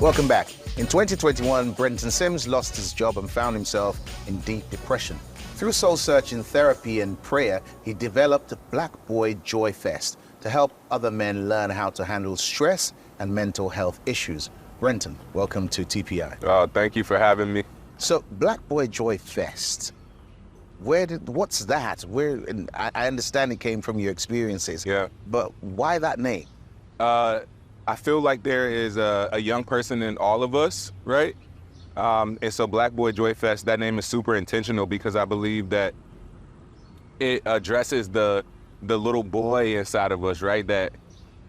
Welcome back. In 2021, Brenten Sims lost his job and found himself in deep depression. Through soul-searching therapy and prayer, he developed Boy Joyfest to help other men learn how to handle stress and mental health issues. Brenten, welcome to TPI. Thank you for having me. So, Boy Joyfest, what's that? And I understand it came from your experiences. Yeah. But why that name? I feel like there is a young person in all of us, right? And so Boy Joyfest, that name is super intentional because I believe that it addresses the little boy inside of us, right? That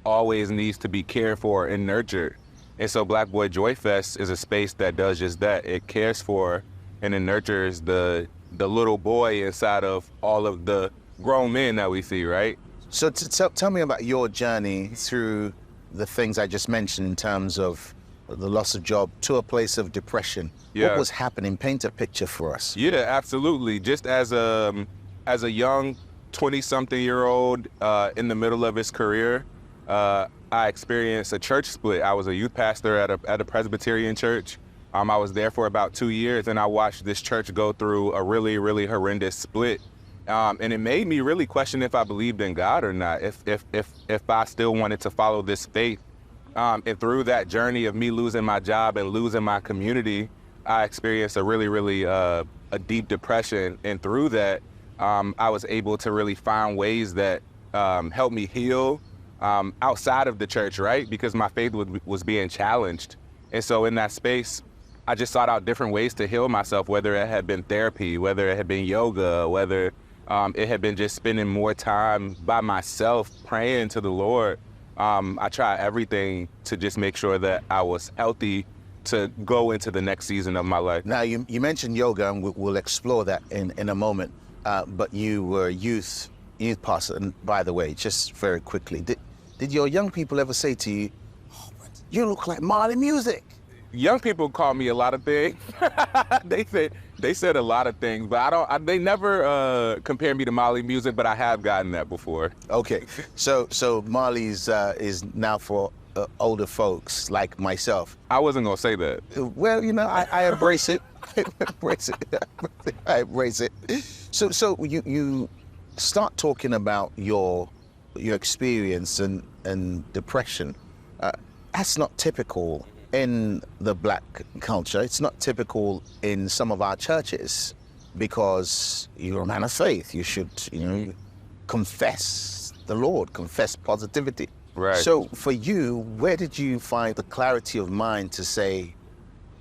always needs to be cared for and nurtured. And so Boy Joyfest is a space that does just that. It cares for and it nurtures the little boy inside of all of the grown men that we see, right? So tell me about your journey through the things I just mentioned in terms of the loss of job to a place of depression. Yeah. What was happening? Paint a picture for us. Yeah, absolutely. Just as a young 20-something-year-old in the middle of his career, I experienced a church split. I was a youth pastor at a Presbyterian church. I was there for about 2 years, and I watched this church go through a really, really horrendous split. And it made me really question if I believed in God or not, if I still wanted to follow this faith. And through that journey of me losing my job and losing my community, I experienced a really, really a deep depression. And through that, I was able to really find ways that helped me heal outside of the church, right? Because my faith was being challenged. And so in that space, I just sought out different ways to heal myself, whether it had been therapy, whether it had been yoga, whether it had been just spending more time by myself praying to the Lord. I tried everything to just make sure that I was healthy to go into the next season of my life. Now, you mentioned yoga, and we'll explore that in a moment. But you were a youth pastor, and by the way, just very quickly, did your young people ever say to you, "Oh, you look like Marley Music"? Young people call me a lot of things. They said a lot of things, but they never compare me to Marley Music, but I have gotten that before. Okay, so Marley's is now for older folks like myself. I wasn't gonna say that. Well, I embrace it. I embrace it. So you start talking about your experience and depression. That's not typical in the black culture. It's not typical in some of our churches because you're a man of faith. You should, confess the Lord, confess positivity. Right. So for you, where did you find the clarity of mind to say,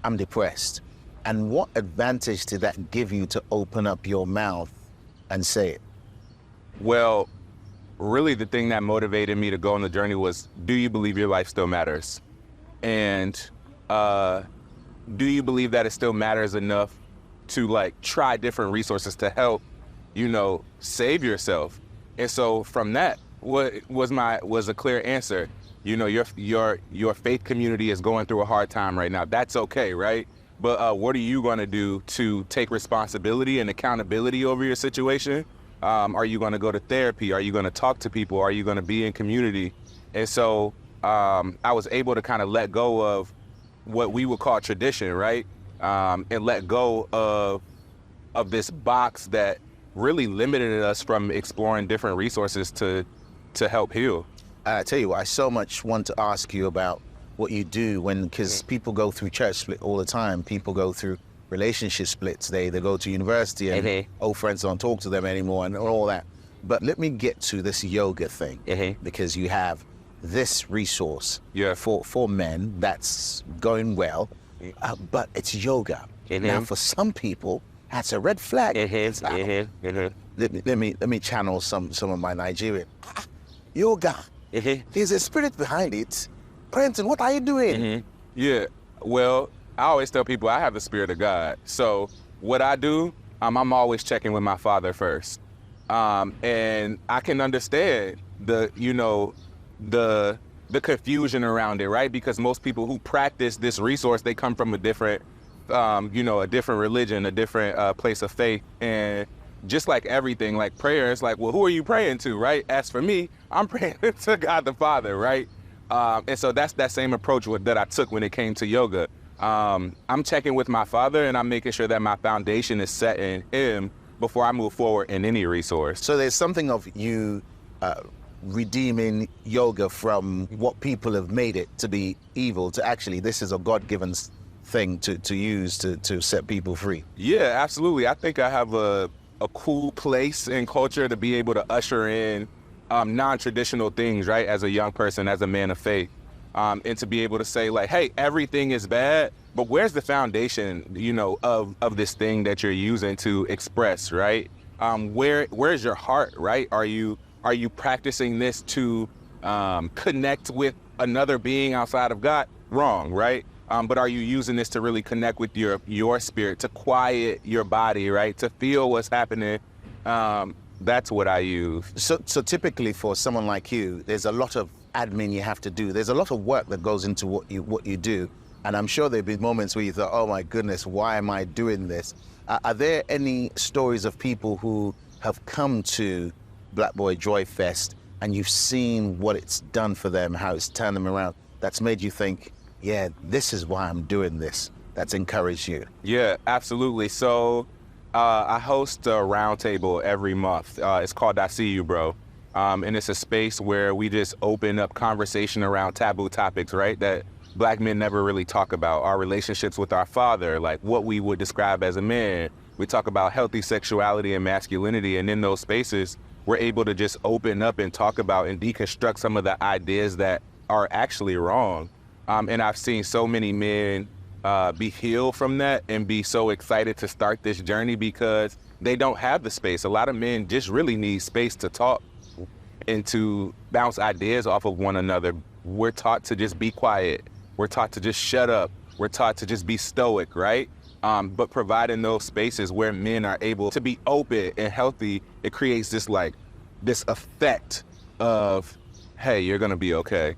I'm depressed? And what advantage did that give you to open up your mouth and say it? Well, really the thing that motivated me to go on the journey was, do you believe your life still matters? And do you believe that it still matters enough to try different resources to help, save yourself? And so from that, what was a clear answer. Your faith community is going through a hard time right now. That's okay, right? But what are you going to do to take responsibility and accountability over your situation? Are you going to go to therapy? Are you going to talk to people? Are you going to be in community? And so I was able to kind of let go of what we would call tradition, right? And let go of this box that really limited us from exploring different resources to help heal. I tell you what, I so much want to ask you about what you do because people go through church split all the time. People go through relationship splits. They go to university and old friends don't talk to them anymore and all that. But let me get to this yoga thing because you have this resource for men that's going well, but it's yoga. Now, for some people, that's a red flag. Let me channel some of my Nigerian. Yoga. There's a spirit behind it. Brenten, what are you doing? Yeah. Well, I always tell people I have the Spirit of God. So what I do, I'm always checking with my Father first, and I can understand the confusion around it, right? Because most people who practice this resource, they come from a different, a different religion, a different place of faith. And just like everything, like prayer, it's like, well, who are you praying to, right? As for me, I'm praying to God the Father, right? And so that's that same approach that I took when it came to yoga. I'm checking with my father, and I'm making sure that my foundation is set in him before I move forward in any resource. So there's something of you redeeming yoga from what people have made it to be evil to actually this is a God-given thing to use to set people free. Yeah, absolutely. I think I have a cool place in culture to be able to usher in non-traditional things, right, as a young person, as a man of faith, and to be able to say, like, hey, everything is bad, but where's the foundation, you know, of this thing that you're using to express, right? Where's your heart, right? Are you practicing this to connect with another being outside of God? Wrong, right? But are you using this to really connect with your spirit, to quiet your body, right? To feel what's happening. That's what I use. So typically for someone like you, there's a lot of admin you have to do. There's a lot of work that goes into what you do. And I'm sure there'll be moments where you thought, oh my goodness, why am I doing this? Are there any stories of people who have come to Black Boy Joyfest and you've seen what it's done for them, how it's turned them around, that's made you think, yeah, this is why I'm doing this, that's encouraged you? Yeah, absolutely. So I host a roundtable every month. It's called I See You, Bro. And it's a space where we just open up conversation around taboo topics, right, that Black men never really talk about. Our relationships with our father, like what we would describe as a man. We talk about healthy sexuality and masculinity, and in those spaces, we're able to just open up and talk about and deconstruct some of the ideas that are actually wrong. And I've seen so many men be healed from that and be so excited to start this journey because they don't have the space. A lot of men just really need space to talk and to bounce ideas off of one another. We're taught to just be quiet. We're taught to just shut up. We're taught to just be stoic, right? But providing those spaces where men are able to be open and healthy, it creates this effect of, hey, you're gonna be okay.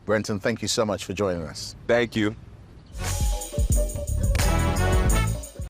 Brenten, thank you so much for joining us. Thank you.